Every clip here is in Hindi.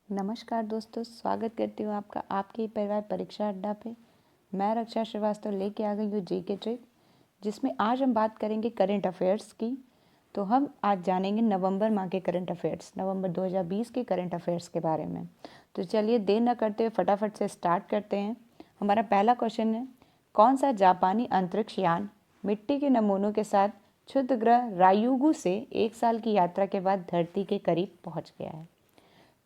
नमस्कार दोस्तों, स्वागत करती हूँ आपका आपके परिवार परीक्षा अड्डा पे। मैं रक्षा श्रीवास्तव लेके आ गई हूँ जीके ट्रिक, जिसमें आज हम बात करेंगे करंट अफेयर्स की। तो हम आज जानेंगे नवंबर माह के करंट अफेयर्स, नवंबर 2020 के करंट अफेयर्स के बारे में। तो चलिए देर न करते हुए फटाफट से स्टार्ट करते हैं। हमारा पहला क्वेश्चन है, कौन सा जापानी अंतरिक्ष यान मिट्टी के नमूनों के साथ क्षुद्र ग्रह रायुगु से 1 साल की यात्रा के बाद धरती के करीब पहुँच गया है?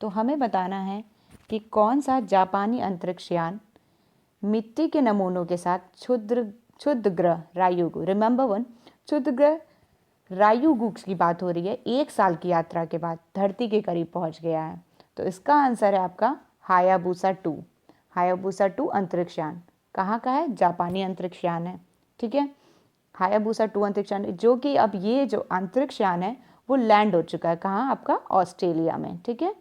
तो हमें बताना है कि कौन सा जापानी अंतरिक्ष यान मिट्टी के नमूनों के साथ क्षुद्र ग्रह रायुगु, रिमेंबर वन, क्षुद्र ग्रह रायुगु की बात हो रही है, 1 साल की यात्रा के बाद धरती के करीब पहुंच गया है। तो इसका आंसर है आपका हायाबुसा 2। हायाबुसा 2 अंतरिक्ष यान कहाँ का है? जापानी अंतरिक्ष यान है। ठीक है, हायाबुसा 2 अंतरिक्ष यान, जो कि अब ये जो अंतरिक्ष यान है वो लैंड हो चुका है। कहाँ? आपका ऑस्ट्रेलिया में। ठीक है,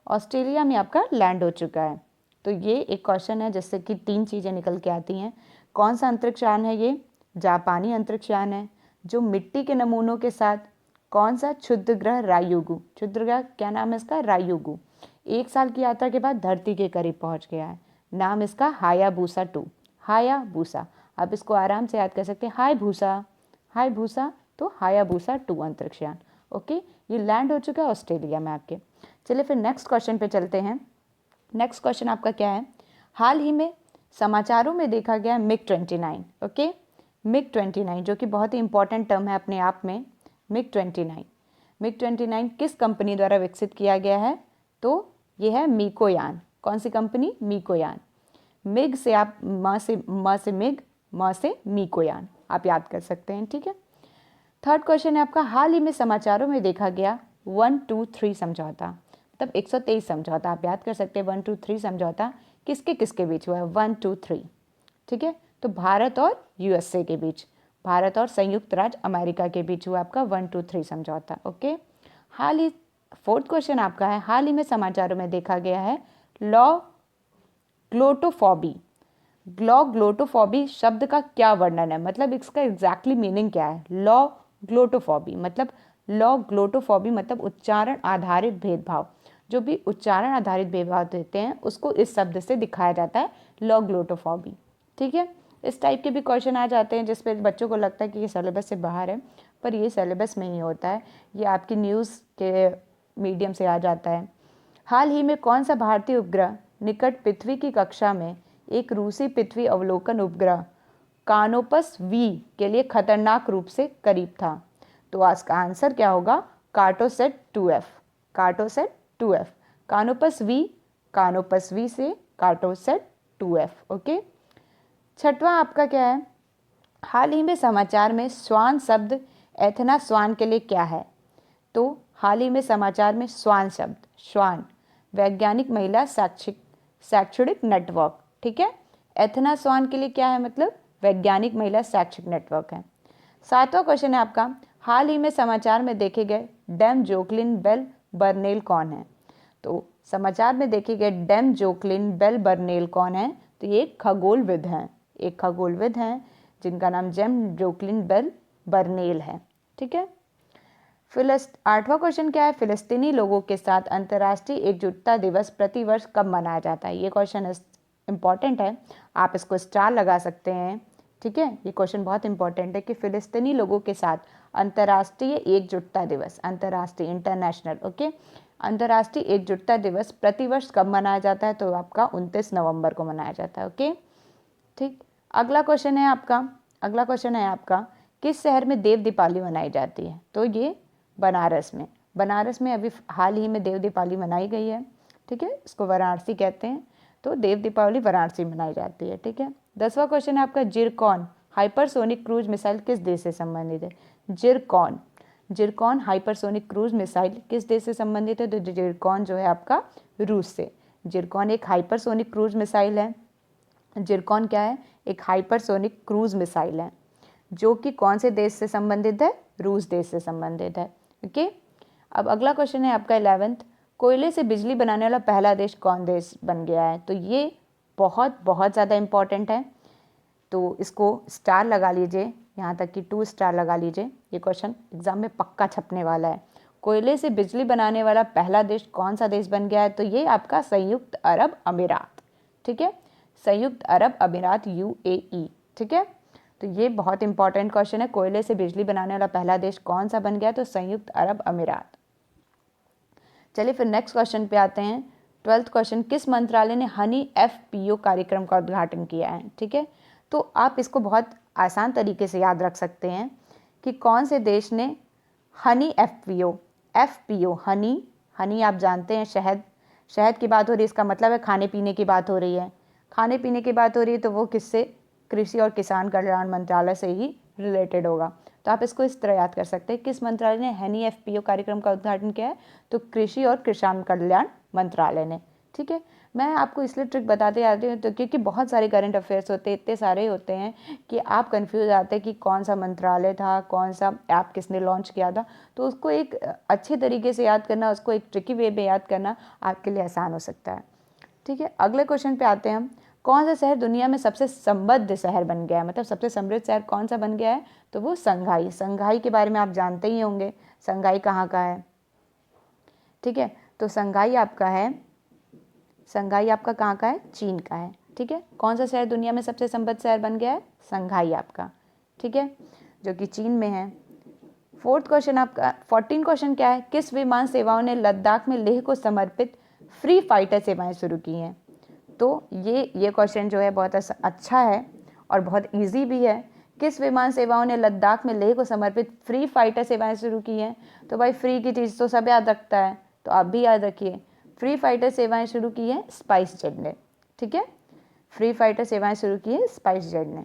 ऑस्ट्रेलिया में आपका लैंड हो चुका है। तो ये एक क्वेश्चन है जिससे कि 3 चीज़ें निकल के आती हैं। कौन सा अंतरिक्ष यान है? ये जापानी अंतरिक्ष यान है, जो मिट्टी के नमूनों के साथ कौन सा क्षुद्र ग्रह रायुगु, क्षुद्र ग्रह क्या नाम है इसका? रायुगु, 1 साल की यात्रा के बाद धरती के करीब पहुंच गया है। नाम इसका हायाबुसा 2, हायाबुसा। आप इसको आराम से याद कर सकते हैं, हाय भूसा, हाय भूसा। तो हायाबुसा 2 अंतरिक्ष यान, ओके, ये लैंड हो चुका है ऑस्ट्रेलिया में आपके। चलिए फिर नेक्स्ट क्वेश्चन पे चलते हैं। नेक्स्ट क्वेश्चन आपका क्या है? हाल ही में समाचारों में देखा गया मिग 29, ओके, मिग 29 जो कि बहुत ही इंपॉर्टेंट टर्म है अपने आप में। मिग 29, मिग 29 किस कंपनी द्वारा विकसित किया गया है? तो ये है मीकोयान। कौन सी कंपनी? मीकोयान। मिग से आप म से मिग, म से मीकोयान आप याद कर सकते हैं। ठीक है, थर्ड क्वेश्चन है आपका, हाल ही में समाचारों में देखा गया 1-2-3 समझौता, मतलब 123 समझौता आप याद कर सकते हैं। 1-2-3 समझौता किसके किसके बीच हुआ है? 1-2-3। ठीक है, तो भारत और यूएसए के बीच, भारत और संयुक्त राज्य अमेरिका के बीच हुआ आपका 1-2-3 समझौता। ओके, हाल ही, फोर्थ क्वेश्चन आपका है, हाल ही में समाचारों में देखा गया है लॉ ग्लोटोफोबी। ग्लोटोफोबी शब्द का क्या वर्णन है, मतलब इसका एग्जैक्टली मीनिंग क्या है? लॉ ग्लोटोफोबी मतलब, लॉ ग्लोटोफोबी मतलब उच्चारण आधारित भेदभाव। जो भी उच्चारण आधारित भेदभाव देते हैं उसको इस शब्द से दिखाया जाता है, लॉ ग्लोटोफोबी। ठीक है, इस टाइप के भी क्वेश्चन आ जाते हैं जिस पे बच्चों को लगता है कि ये सिलेबस से बाहर है, पर ये सिलेबस में ही होता है, ये आपकी न्यूज़ के मीडियम से आ जाता है। हाल ही में कौन सा भारतीय उपग्रह निकट पृथ्वी की कक्षा में एक रूसी पृथ्वी अवलोकन उपग्रह कानोपस वी के लिए खतरनाक रूप से करीब था? तो आज का आंसर क्या होगा? Cartosat 2F, Cartosat 2F, Kanopus V से कार्टोसेट 2F। ओके, छठवां आपका क्या है? हाल ही में समाचार में स्वान शब्द एथना स्वान के लिए क्या है? तो हाल ही में समाचार में स्वान शब्द, स्वान वैज्ञानिक महिला शैक्षणिक नेटवर्क। ठीक है, एथना स्वान के लिए क्या है? मतलब वैज्ञानिक महिला शैक्षिक नेटवर्क है। सातवां क्वेश्चन है आपका, हाल ही में समाचार में देखे गए डैम जोकलिन बेल बर्नेल कौन है? तो समाचार में देखे गए डैम जोकलिन बेल बर्नेल कौन है? तो ये एक खगोलविद हैं, एक खगोलविद हैं जिनका नाम जेम जोकलिन बेल बर्नेल है। ठीक है, आठवां क्वेश्चन क्या है? फिलिस्तीनी लोगों के साथ अंतर्राष्ट्रीय एकजुटता दिवस प्रतिवर्ष कब मनाया जाता है? ये क्वेश्चन इंपॉर्टेंट है, आप इसको स्टार लगा सकते हैं। ठीक है, ये क्वेश्चन बहुत इंपॉर्टेंट है कि फिलिस्तीनी लोगों के साथ अंतर्राष्ट्रीय एकजुटता दिवस, अंतर्राष्ट्रीय इंटरनेशनल, ओके, अंतर्राष्ट्रीय एकजुटता दिवस प्रतिवर्ष कब मनाया जाता है? तो आपका 29 नवंबर को मनाया जाता है। ओके, ठीक, अगला क्वेश्चन है आपका, अगला क्वेश्चन है आपका, किस शहर में देव दीपावली मनाई जाती है? तो ये बनारस में, बनारस में अभी हाल ही में देव दीपावली मनाई गई है। ठीक है, इसको वाराणसी कहते हैं, तो देव दीपावली वाराणसी मनाई जाती है। ठीक है, 10वां क्वेश्चन है आपका, जिरकॉन हाइपरसोनिक क्रूज मिसाइल किस देश से संबंधित है? Zircon, Zircon hypersonic cruise missile किस देश से संबंधित है? तो जिरकॉन जो है आपका रूस से। जिरकॉन एक हाइपरसोनिक क्रूज मिसाइल है। जिरकॉन क्या है? एक हाइपरसोनिक क्रूज मिसाइल है जो कि कौन से देश से संबंधित है? रूस देश से संबंधित है। ओके, अब अगला क्वेश्चन है आपका 11th, कोयले से बिजली बनाने वाला पहला देश कौन देश बन गया है? तो ये बहुत बहुत ज़्यादा इम्पॉर्टेंट है, तो इसको स्टार लगा लीजिए, यहाँ तक कि 2 स्टार लगा लीजिए। ये क्वेश्चन एग्जाम में पक्का छपने वाला है। कोयले से बिजली बनाने वाला पहला देश कौन सा देश बन गया है? तो ये आपका संयुक्त अरब अमीरात, ठीक है, संयुक्त अरब अमीरात UAE, ठीक है। तो ये बहुत इंपॉर्टेंट क्वेश्चन है, कोयले से बिजली बनाने वाला पहला देश कौन सा बन गया? तो संयुक्त अरब अमीरात। चलिए फिर नेक्स्ट क्वेश्चन पे आते हैं। 12th क्वेश्चन, किस मंत्रालय ने हनी FPO कार्यक्रम का उद्घाटन किया है? ठीक है, तो आप इसको बहुत आसान तरीके से याद रख सकते हैं कि कौन से देश ने हनी FPO हनी आप जानते हैं शहद की बात हो रही है, इसका मतलब है खाने पीने की बात हो रही है। खाने पीने की बात हो रही है तो वो किससे? कृषि और किसान कल्याण मंत्रालय से ही रिलेटेड होगा। तो आप इसको इस तरह याद कर सकते हैं, किस मंत्रालय ने हनी FPO कार्यक्रम का उद्घाटन किया है? तो कृषि और किसान कल्याण मंत्रालय ने, ठीक है। मैं आपको इसलिए ट्रिक बताते जाती हूँ तो क्योंकि बहुत सारे करंट अफेयर्स होते हैं, इतने सारे होते हैं कि आप कंफ्यूज आते हैं कि कौन सा मंत्रालय था, कौन सा ऐप किसने लॉन्च किया था। तो उसको एक अच्छे तरीके से याद करना, उसको एक ट्रिकी वे में याद करना आपके लिए आसान हो सकता है, ठीक है। अगले क्वेश्चन पे आते हैं हम। कौन सा शहर दुनिया में सबसे समृद्ध शहर बन गया है? मतलब सबसे समृद्ध शहर कौन सा बन गया है? तो वो संघाई के बारे में आप जानते ही होंगे। संघाई कहाँ का है? ठीक है, तो संघाई आपका कहाँ का है? चीन का है, ठीक है। कौन सा शहर दुनिया में सबसे समृद्ध शहर बन गया है? संघाई आपका, ठीक है, जो कि चीन में है। 4th क्वेश्चन आपका 14 क्वेश्चन क्या है? किस विमान सेवाओं ने लद्दाख में लेह को समर्पित फ्री फाइटर सेवाएं शुरू की हैं? तो ये क्वेश्चन जो है बहुत अच्छा है और बहुत इजी भी है। किस विमान सेवाओं ने लद्दाख में लेह को समर्पित फ्री फाइटर सेवाएं शुरू की हैं? तो भाई फ्री की चीज़ तो सब याद रखता है, तो आप भी याद रखिए, फ्री फाइटर सेवाएं शुरू की है स्पाइस जेट ने, ठीक है, फ्री फाइटर सेवाएं शुरू की है स्पाइस जेट ने।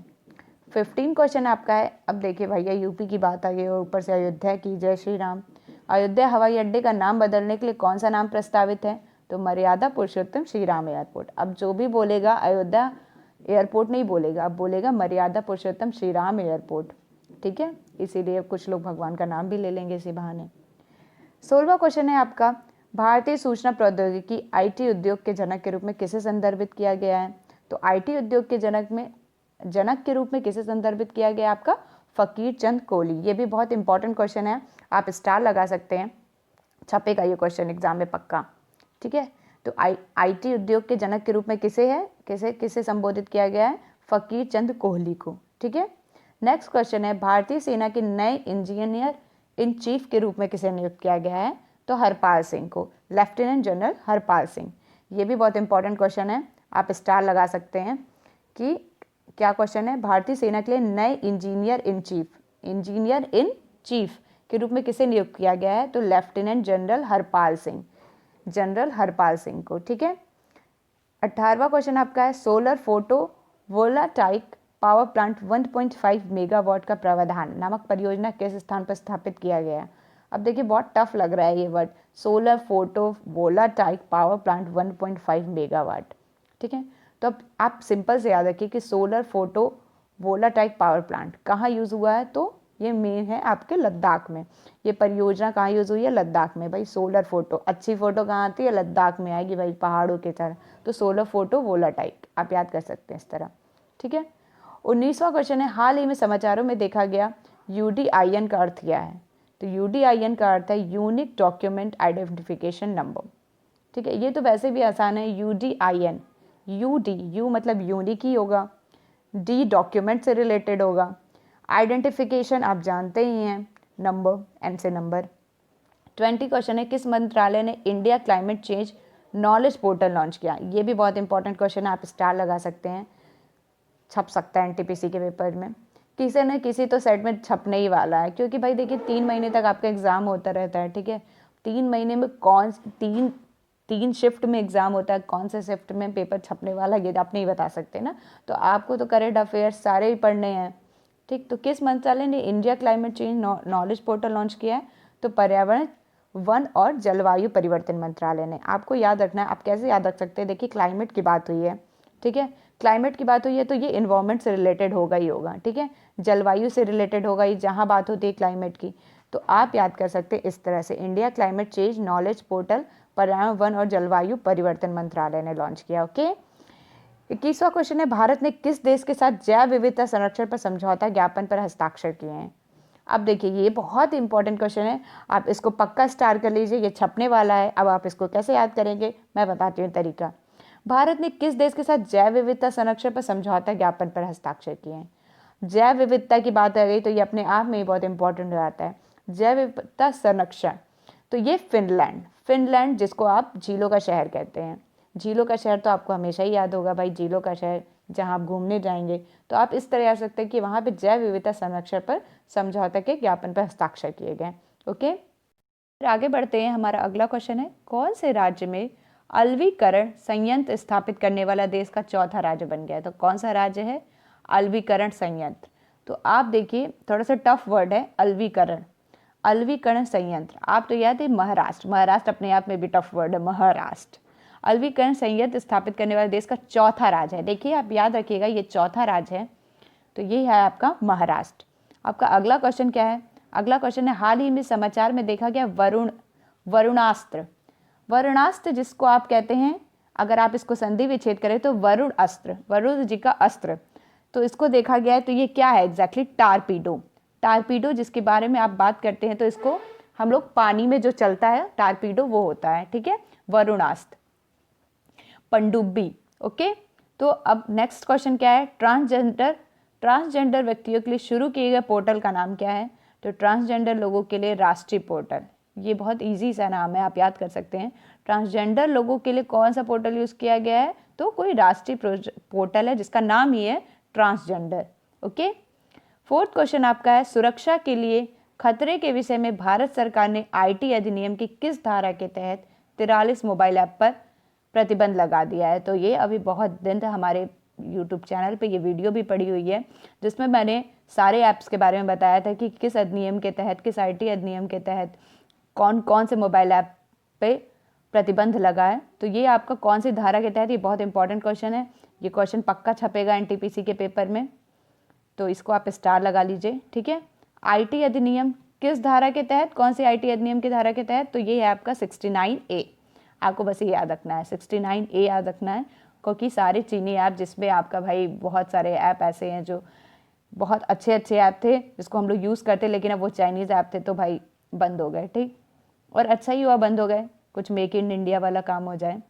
15 क्वेश्चन आपका है। अब देखिए भैया यूपी की बात आ गई और ऊपर से अयोध्या की, जय श्री राम। अयोध्या हवाई अड्डे का नाम बदलने के लिए कौन सा नाम प्रस्तावित है? तो मर्यादा पुरुषोत्तम श्री राम एयरपोर्ट। अब जो भी बोलेगा अयोध्या एयरपोर्ट नहीं बोलेगा, अब बोलेगा मर्यादा पुरुषोत्तम श्री राम एयरपोर्ट, ठीक है, इसीलिए कुछ लोग भगवान का नाम भी ले लेंगे इसी बहाने। 16वां क्वेश्चन है आपका, भारतीय सूचना प्रौद्योगिकी IT उद्योग के जनक के रूप में किसे संदर्भित किया गया है? तो IT उद्योग के जनक के रूप में किसे संदर्भित किया गया? आपका फकीर चंद कोहली। ये भी बहुत इंपॉर्टेंट क्वेश्चन है, आप स्टार लगा सकते हैं, छपेगा ये क्वेश्चन एग्जाम में पक्का, ठीक है। तो IT उद्योग के जनक के रूप में किसे संबोधित किया गया है? फकीर चंद कोहली को, ठीक है। नेक्स्ट क्वेश्चन है, भारतीय सेना के नए इंजीनियर इन चीफ के रूप में किसे नियुक्त किया गया है? तो हरपाल सिंह को, लेफ्टिनेंट जनरल हरपाल सिंह। ये भी बहुत इंपॉर्टेंट क्वेश्चन है, आप स्टार लगा सकते हैं कि क्या क्वेश्चन है, भारतीय सेना के लिए नए इंजीनियर इन चीफ के रूप में किसे नियुक्त किया गया है? तो लेफ्टिनेंट जनरल हरपाल सिंह को, ठीक है। 18वां क्वेश्चन आपका है, solar photo voltaic power plant 1.5 megawatt का प्रावधान नामक परियोजना किस स्थान पर स्थापित किया गया है? अब देखिए बहुत टफ लग रहा है ये word, solar photo voltaic power plant 1.5 megawatt, ठीक है। तो अब आप सिंपल से याद रखिए कि solar photo voltaic power plant कहाँ यूज़ हुआ है? तो ये मेन है आपके लद्दाख में। ये परियोजना कहाँ यूज़ हुई है? लद्दाख में। भाई सोलर फोटो, अच्छी फोटो कहाँ आती है? लद्दाख में आएगी भाई, पहाड़ों के तरह। तो सोलर फोटो वोल्टाइक आप याद कर सकते हैं इस तरह, ठीक है। 19वां क्वेश्चन है, हाल ही में समाचारों में देखा गया UDIN का अर्थ क्या है? तो UDIN का अर्थ है यूनिक डॉक्यूमेंट आइडेंटिफिकेशन नंबर, ठीक है। ये तो वैसे भी आसान है, UDIN, यू मतलब यूनिक ही होगा, D डॉक्यूमेंट से रिलेटेड होगा, आइडेंटिफिकेशन आप जानते ही हैं, नंबर, N से नंबर। 20 क्वेश्चन है, किस मंत्रालय ने India climate change knowledge portal launch किया? ये भी बहुत इंपॉर्टेंट क्वेश्चन है, आप स्टार लगा सकते हैं, छप सकता है NTPC के पेपर में, किसी न किसी तो सेट में छपने ही वाला है, क्योंकि भाई देखिए 3 महीने तक आपका एग्जाम होता रहता है, ठीक है। 3 महीने में तीन शिफ्ट में एग्जाम होता है, कौन से शिफ्ट में पेपर छपने वाला ये आप नहीं बता सकते ना, तो आपको तो करेंट अफेयर्स सारे ही पढ़ने हैं, ठीक। तो किस मंत्रालय ने India climate change knowledge portal launch किया है? तो पर्यावरण, वन और जलवायु परिवर्तन मंत्रालय ने। आपको याद रखना है, आप कैसे याद रख सकते हैं? देखिए क्लाइमेट की बात हुई है, ठीक है, क्लाइमेट की बात हुई है तो ये इन्वायरमेंट से रिलेटेड होगा ही होगा, ठीक है, जलवायु से रिलेटेड होगा ही, जहाँ बात होती है क्लाइमेट की। तो आप याद कर सकते हैं इस तरह से, India climate change knowledge portal पर्यावरण, वन और जलवायु परिवर्तन मंत्रालय ने लॉन्च किया, ओके। 21वां क्वेश्चन है, भारत ने किस देश के साथ जैव विविधता संरक्षण पर समझौता ज्ञापन पर हस्ताक्षर किए हैं? अब देखिए ये बहुत इंपॉर्टेंट क्वेश्चन है, आप इसको पक्का स्टार कर लीजिए, ये छपने वाला है। अब आप इसको कैसे याद करेंगे मैं बताती हूँ तरीका। भारत ने किस देश के साथ जैव विविधता संरक्षण पर समझौता ज्ञापन पर हस्ताक्षर किए हैं? जैव विविधता की बात आ गई तो ये अपने आप में ही बहुत इंपॉर्टेंट हो जाता है। जैव विविधता संरक्षण, तो ये फिनलैंड जिसको आप झीलों का शहर कहते हैं। झीलों का शहर तो आपको हमेशा ही याद होगा भाई, झीलों का शहर जहाँ आप घूमने जाएंगे तो आप इस तरह आ सकते हैं कि वहाँ पे जैव विविधता संरक्षण पर समझौता के ज्ञापन पर हस्ताक्षर किए गए। ओके, फिर आगे बढ़ते हैं। हमारा अगला क्वेश्चन है, कौन से राज्य में अलवीकरण संयंत्र स्थापित करने वाला देश का चौथा राज्य बन गया है? तो कौन सा राज्य है अलवीकरण संयंत्र? तो आप देखिए थोड़ा सा टफ वर्ड है अलवीकरण संयंत्र। आप तो याद है महाराष्ट्र अपने आप में भी टफ वर्ड है महाराष्ट्र। अलवीकरण संयंत्र स्थापित करने वाले देश का चौथा राज्य है, देखिए आप याद रखिएगा ये चौथा राज्य है, तो ये है आपका महाराष्ट्र। आपका अगला क्वेश्चन क्या है? अगला क्वेश्चन है, हाल ही में समाचार में देखा गया वरुणास्त्र जिसको आप कहते हैं, अगर आप इसको संधि विच्छेद करें तो वरुण जी का अस्त्र, तो इसको देखा गया है, तो ये क्या है एग्जैक्टली? टारपीडो जिसके बारे में आप बात करते हैं, तो इसको हम लोग पानी में जो चलता है टारपीडो वो होता है, ठीक है, वरुणास्त्र। पनडुब्बी, ओके। तो अब नेक्स्ट क्वेश्चन क्या है? ट्रांसजेंडर व्यक्तियों के लिए शुरू किए गए पोर्टल का नाम क्या है? तो ट्रांसजेंडर लोगों के लिए राष्ट्रीय पोर्टल, ये बहुत इजी सा नाम है, आप याद कर सकते हैं। ट्रांसजेंडर लोगों के लिए कौन सा पोर्टल यूज़ किया गया है? तो कोई राष्ट्रीय पोर्टल है जिसका नाम ही है ट्रांसजेंडर। ओके, फोर्थ क्वेश्चन आपका है, सुरक्षा के लिए खतरे के विषय में भारत सरकार ने आईटी अधिनियम की किस धारा के तहत 43 मोबाइल ऐप पर प्रतिबंध लगा दिया है? तो ये अभी बहुत दिन तक हमारे यूट्यूब चैनल पे ये वीडियो भी पड़ी हुई है, जिसमें मैंने सारे ऐप्स के बारे में बताया था कि किस अधिनियम के तहत, किस आईटी अधिनियम के तहत कौन कौन से मोबाइल ऐप पे प्रतिबंध लगा है। तो ये आपका कौन सी धारा के तहत, ये बहुत इंपॉर्टेंट क्वेश्चन है, ये क्वेश्चन पक्का छपेगा एनटीपीसी के पेपर में, तो इसको आप स्टार लगा लीजिए, ठीक है। आईटी अधिनियम किस धारा के तहत, कौन सी आईटी अधिनियम की धारा के तहत? तो ये है आपका 69A, आपको बस ये याद रखना है, 69A याद रखना है, क्योंकि सारे चीनी ऐप जिसमें आपका भाई बहुत सारे ऐप ऐसे हैं जो बहुत अच्छे ऐप थे जिसको हम लोग यूज़ करते, लेकिन अब वो चाइनीज़ ऐप थे तो भाई बंद हो गए, ठीक, और अच्छा ही हुआ बंद हो गए, कुछ मेक इन इंडिया वाला काम हो जाए।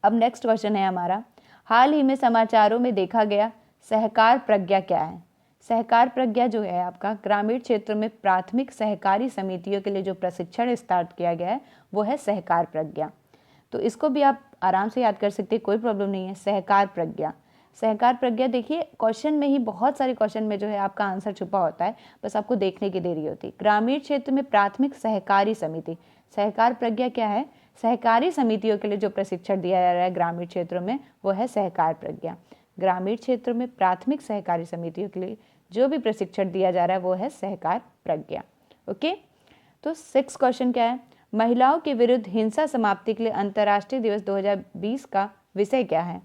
अब नेक्स्ट क्वेश्चन है हमारा, हाल ही में समाचारों में देखा गया सहकार प्रज्ञा क्या है? सहकार प्रज्ञा जो है आपका ग्रामीण क्षेत्रों में प्राथमिक सहकारी समितियों के लिए जो प्रशिक्षण स्टार्ट किया गया है वो है सहकार प्रज्ञा। तो इसको भी आप आराम से याद कर सकते हैं, कोई प्रॉब्लम नहीं है। सहकार प्रज्ञा देखिए क्वेश्चन में ही, बहुत सारे क्वेश्चन में जो है आपका आंसर छुपा होता है, बस आपको देखने की देरी होती है। ग्रामीण क्षेत्र में प्राथमिक सहकारी समिति, सहकार प्रज्ञा क्या है? सहकारी समितियों के लिए जो प्रशिक्षण दिया जा रहा है ग्रामीण क्षेत्रों में वो है सहकार प्रज्ञा। ग्रामीण क्षेत्रों में प्राथमिक सहकारी समितियों के लिए जो भी प्रशिक्षण दिया जा रहा है वो है सहकार प्रज्ञा। ओके, तो 6 क्वेश्चन क्या है? महिलाओं के विरुद्ध हिंसा समाप्ति के लिए अंतर्राष्ट्रीय दिवस 2020 का विषय क्या है?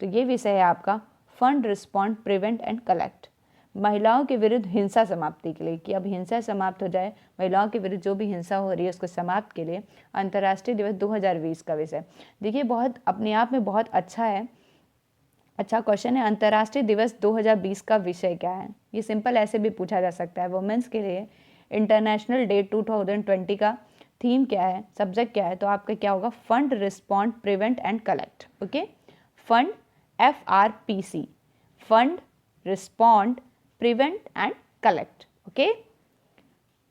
तो ये विषय है आपका fund, respond, prevent and collect. महिलाओं के विरुद्ध हिंसा समाप्ति के लिए, कि अब हिंसा समाप्त हो जाए, महिलाओं के विरुद्ध जो भी हिंसा हो रही है उसको समाप्त के लिए अंतर्राष्ट्रीय दिवस 2020 का विषय। देखिए बहुत अपने आप में बहुत अच्छा है, अच्छा क्वेश्चन है। अंतर्राष्ट्रीय दिवस 2020 का विषय क्या है? ये सिंपल ऐसे भी पूछा जा सकता है। वुमेन्स के लिए इंटरनेशनल डे 2020 का थीम क्या है, सब्जेक्ट क्या है? तो आपका क्या होगा? Fund, respond, prevent and collect. Okay, fund FRPC, fund, respond, prevent and collect. Okay,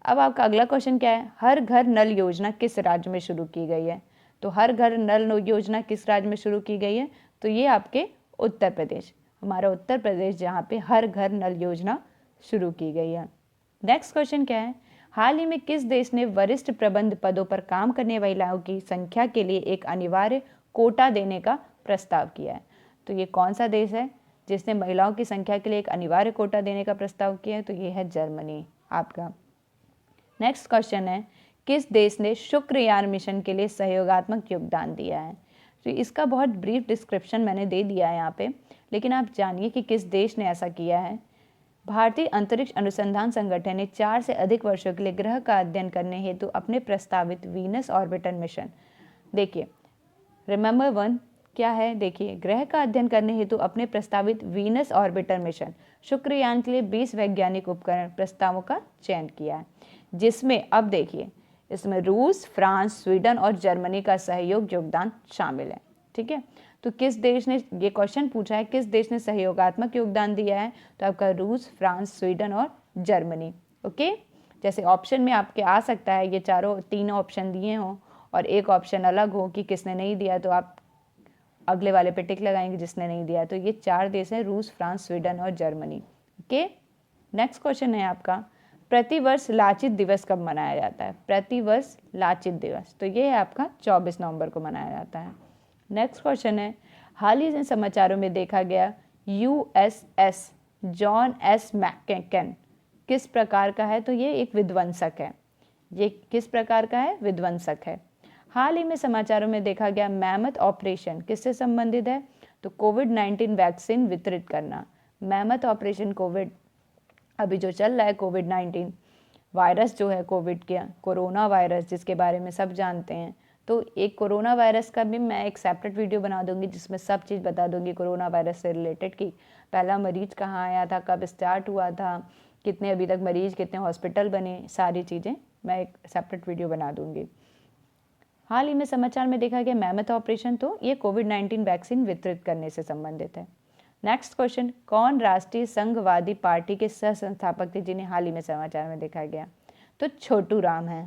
अब आपका अगला क्वेश्चन क्या है? हर घर नल योजना किस राज्य में शुरू की गई है? तो हर घर नल योजना किस राज्य में शुरू की गई है? तो ये आपके उत्तर प्रदेश, हमारा उत्तर प्रदेश, जहाँ पे हर घर नल योजना शुरू की गई है। नेक्स्ट क्वेश्चन क्या है? हाल ही में किस देश ने वरिष्ठ प्रबंध पदों पर काम करने वाली महिलाओं की संख्या के लिए एक अनिवार्य कोटा देने का प्रस्ताव किया है? तो ये कौन सा देश है जिसने महिलाओं की संख्या के लिए एक अनिवार्य कोटा देने का प्रस्ताव किया है? तो ये है जर्मनी आपका। नेक्स्ट क्वेश्चन है, किस देश ने शुक्रयान मिशन के लिए सहयोगात्मक योगदान दिया है? तो इसका बहुत ब्रीफ डिस्क्रिप्शन मैंने दे दिया है यहाँ पे, लेकिन आप जानिए कि किस देश ने ऐसा किया है। भारतीय अंतरिक्ष अनुसंधान संगठन ने 4 से अधिक वर्षों के लिए ग्रह का अध्ययन करने हेतु अपने प्रस्तावित वीनस ऑर्बिटर मिशन, देखिए रिमेंबर वन, क्या है देखिए, ग्रह का अध्ययन करने हेतु अपने प्रस्तावित वीनस ऑर्बिटर मिशन शुक्रयान के लिए 20 वैज्ञानिक उपकरण प्रस्तावों का चयन किया है, जिसमें अब देखिए इसमें रूस, फ्रांस, स्वीडन और जर्मनी का सहयोग योगदान शामिल है। ठीक है, तो किस देश ने, ये क्वेश्चन पूछा है किस देश ने सहयोगात्मक योगदान दिया है, तो आपका रूस, फ्रांस, स्वीडन और जर्मनी। ओके, जैसे ऑप्शन में आपके आ सकता है ये तीनों ऑप्शन दिए हों और एक ऑप्शन अलग हो कि किसने नहीं दिया, तो आप अगले वाले पे टिक लगाएंगे जिसने नहीं दिया। तो ये 4 देश हैं, रूस, फ्रांस, स्वीडन और जर्मनी। ओके, नेक्स्ट क्वेश्चन है आपका, प्रतिवर्ष लाचित दिवस कब मनाया जाता है? प्रतिवर्ष लाचित दिवस, तो ये है आपका 24 नवंबर को मनाया जाता है। नेक्स्ट क्वेश्चन है, हाल ही में समाचारों में देखा गया यूएसएस जॉन एस मैककेन किस प्रकार का है? तो ये एक विध्वंसक है। ये किस प्रकार का है? विध्वंसक है। हाल ही में समाचारों में देखा गया मैमथ ऑपरेशन किससे संबंधित है? तो कोविड-19 वैक्सीन वितरित करना। मैमथ ऑपरेशन कोविड, अभी जो चल रहा है कोविड-19 वायरस जो है, कोविड के कोरोना वायरस जिसके बारे में सब जानते हैं, तो एक कोरोना वायरस का भी मैं एक सेपरेट वीडियो बना दूंगी जिसमें सब चीज़ बता दूंगी कोरोना वायरस से रिलेटेड कि पहला मरीज कहाँ आया था, कब स्टार्ट हुआ था, कितने अभी तक मरीज, कितने हॉस्पिटल बने, सारी चीज़ें मैं एक सेपरेट वीडियो बना दूंगी। हाल ही में समाचार में देखा गया मैमथ ऑपरेशन, तो ये कोविड-19 वैक्सीन वितरित करने से संबंधित है। नेक्स्ट क्वेश्चन, कौन राष्ट्रीय संघवादी पार्टी के सह संस्थापक थे जिन्हें हाल ही में समाचार में देखा गया? तो छोटू राम है।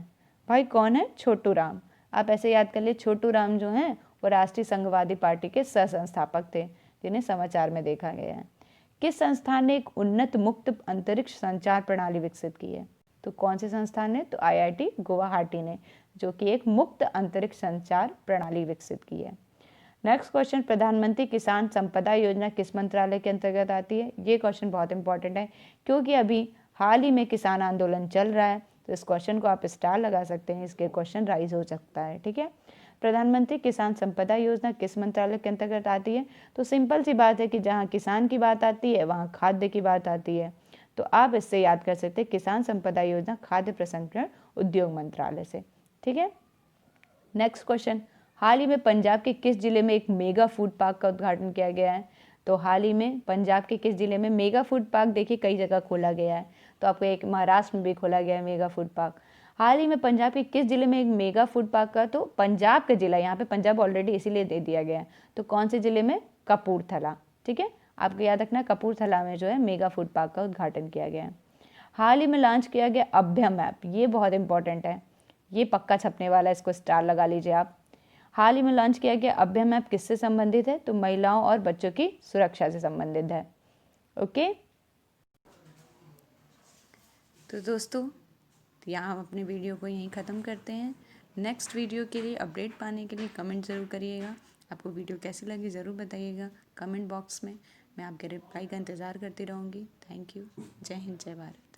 भाई कौन है? छोटू राम। आप ऐसे याद कर लिए, छोटू राम जो हैं वो राष्ट्रीय संघवादी पार्टी के सह संस्थापक थे जिन्हें समाचार में देखा गया है। किस संस्थान ने एक उन्नत मुक्त अंतरिक्ष संचार प्रणाली विकसित की है? तो कौन से संस्थान ने? तो आईआईटी गुवाहाटी ने, जो कि एक मुक्त अंतरिक्ष संचार प्रणाली विकसित की है। नेक्स्ट क्वेश्चन, प्रधानमंत्री किसान संपदा योजना किस मंत्रालय के अंतर्गत आती है? ये क्वेश्चन बहुत इंपॉर्टेंट है क्योंकि अभी हाल ही में किसान आंदोलन चल रहा है, तो इस क्वेश्चन को आप स्टार लगा सकते हैं, इसके क्वेश्चन राइज हो सकता है। ठीक है, प्रधानमंत्री किसान संपदा योजना किस मंत्रालय के अंतर्गत आती है? तो सिंपल सी बात है कि जहाँ किसान की बात आती है वहाँ खाद्य की बात आती है, तो आप इससे याद कर सकते हैं किसान संपदा योजना खाद्य प्रसंस्करण उद्योग मंत्रालय से। ठीक है, नेक्स्ट क्वेश्चन, हाल ही में पंजाब के किस जिले में एक मेगा फूड पार्क का उद्घाटन किया गया है? तो हाल ही में पंजाब के किस जिले में मेगा फूड पार्क, देखिए कई जगह खोला गया है, तो आपको एक महाराष्ट्र में भी खोला गया है मेगा फूड पार्क। हाल ही में पंजाब के किस जिले में एक मेगा फूड पार्क का, तो पंजाब का जिला, यहाँ पे पंजाब ऑलरेडी इसीलिए दे दिया गया है, तो कौन से जिले में? कपूरथला। ठीक है, आपको याद रखना कपूरथला में जो है मेगा फूड पार्क का उद्घाटन किया गया है। हाल ही में लॉन्च किया गया अभ्यम ऐप, ये बहुत इंपॉर्टेंट है, ये पक्का छपने वाला है, इसको स्टार लगा लीजिए आप। हाल ही में लॉन्च किया गया अभ्यम ऐप किससे संबंधित है? तो महिलाओं और बच्चों की सुरक्षा से संबंधित है। ओके, तो दोस्तों यहाँ हम अपने वीडियो को यहीं ख़त्म करते हैं। नेक्स्ट वीडियो के लिए अपडेट पाने के लिए कमेंट ज़रूर करिएगा। आपको वीडियो कैसी लगी ज़रूर बताइएगा कमेंट बॉक्स में, मैं आपके रिप्लाई का इंतज़ार करती रहूँगी। Thank you. जय हिंद, जय भारत।